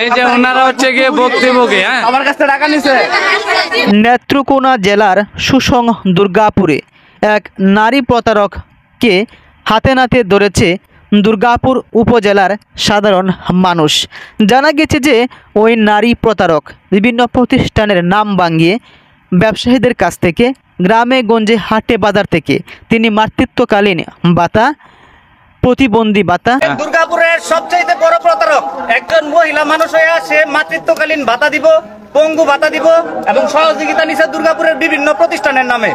এই যে ওনারা হচ্ছে গিয়ে ভক্তিভোগী। হ্যাঁ, আমার কাছে টাকা নিছে। নেত্রকোনা জেলার সুসং দুর্গাপুরে এক নারী প্রতারককে হাতে নাতে ধরেছে দুর্গাপুর উপজেলার সাধারণ মানুষ। জানা গেছে যে ওই নারী প্রতারক বিভিন্ন প্রতিষ্ঠানের নাম ভাঙিয়ে ব্যবসায়ীদের কাছ থেকে গ্রামে গঞ্জে হাটে বাজার থেকে তিনি মাতৃত্বকালীন ভাতা, প্রতিবন্ধী ভাতা, দুর্গাপুরের সবচেয়ে বড় প্রতারক একজন মহিলা মানুষ হয়ে আসে মাতৃত্বকালীন ভাতা দিব, পঙ্গু ভাতা দিব এবং সহযোগিতা নিছে দুর্গাপুরের বিভিন্ন প্রতিষ্ঠানের নামে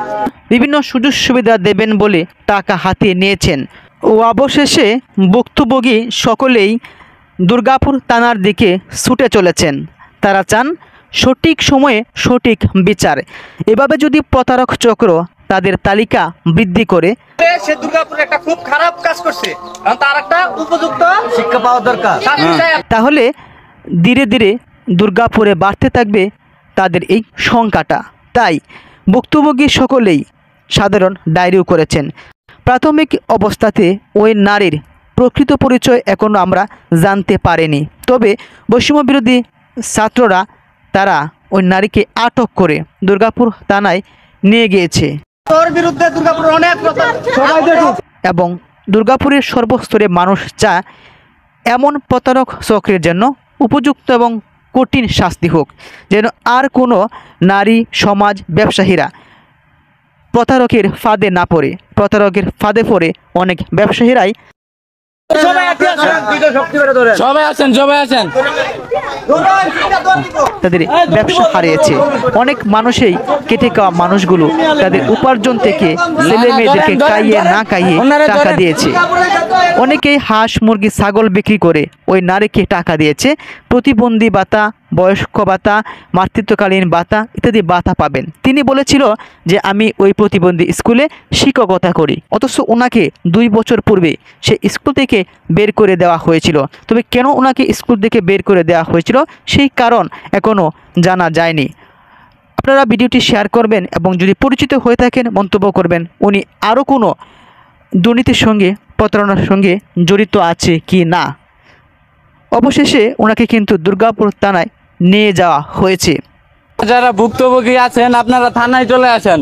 বিভিন্ন সুযোগ সুবিধা দেবেন বলে টাকা হাতিয়ে নিয়েছেন। ও অবশেষে ভুক্তভোগী সকলেই দুর্গাপুর থানার দিকে ছুটে চলেছেন। তারা চান সঠিক সময়ে সঠিক বিচার। এভাবে যদি প্রতারক চক্র তাদের তালিকা বৃদ্ধি করে, সে দুর্গাপুরে একটা খুব খারাপ কাজ করছে, তার একটা উপযুক্ত শিক্ষা পাওয়া দরকার। তাহলে ধীরে ধীরে দুর্গাপুরে বাড়তে থাকবে তাদের এই সংখ্যাটা। তাই ভুক্তভোগী সকলেই সাধারণ ডায়েরিও করেছেন। প্রাথমিক অবস্থাতে ওই নারীর প্রকৃত পরিচয় এখনও আমরা জানতে পারিনি। তবে বৈষম্য বিরোধী ছাত্ররা তারা ওই নারীকে আটক করে দুর্গাপুর থানায় নিয়ে গিয়েছে এবং দুর্গাপুরের সর্বস্তরের মানুষ চায় এমন প্রতারক চক্রের জন্য উপযুক্ত এবং কঠিন শাস্তি হোক, যেন আর কোনো নারী সমাজ ব্যবসায়ীরা প্রতারকের ফাঁদে না পড়ে। প্রতারকের ফাঁদে পড়ে অনেক ব্যবসায়ীরাই তাদের ব্যবসা হারিয়েছে। অনেক মানুষই কেটে খাওয়া মানুষগুলো তাদের উপার্জন থেকে ছেলে মেয়েদেরকে খাইয়ে না খাইয়ে টাকা দিয়েছে। অনেকেই হাঁস মুরগি ছাগল বিক্রি করে ওই নারীকে টাকা দিয়েছে। প্রতিবন্ধী ভাতা, বয়স্ক ভাতা, মাতৃত্বকালীন ভাতা ইত্যাদি ভাতা পাবেন। তিনি বলেছিল যে আমি ওই প্রতিবন্ধী স্কুলে শিক্ষকতা করি, অথচ ওনাকে 2 বছর পূর্বে সে স্কুল থেকে বের করে দেওয়া হয়েছিল। তবে কেন ওনাকে স্কুল থেকে বের করে দেওয়া হয়েছিল সেই কারণ এখনও জানা যায়নি। আপনারা ভিডিওটি শেয়ার করবেন এবং যদি পরিচিত হয়ে থাকেন মন্তব্য করবেন উনি আরও কোনো দুর্নীতির সঙ্গে প্রতারণার সঙ্গে জড়িত আছে কি না। অবশেষে ওনাকে কিন্তু দুর্গাপুর থানায় নিয়ে যাওয়া হয়েছে। যারা ভুক্তভোগী আছেন আপনারা থানায় চলে আসেন।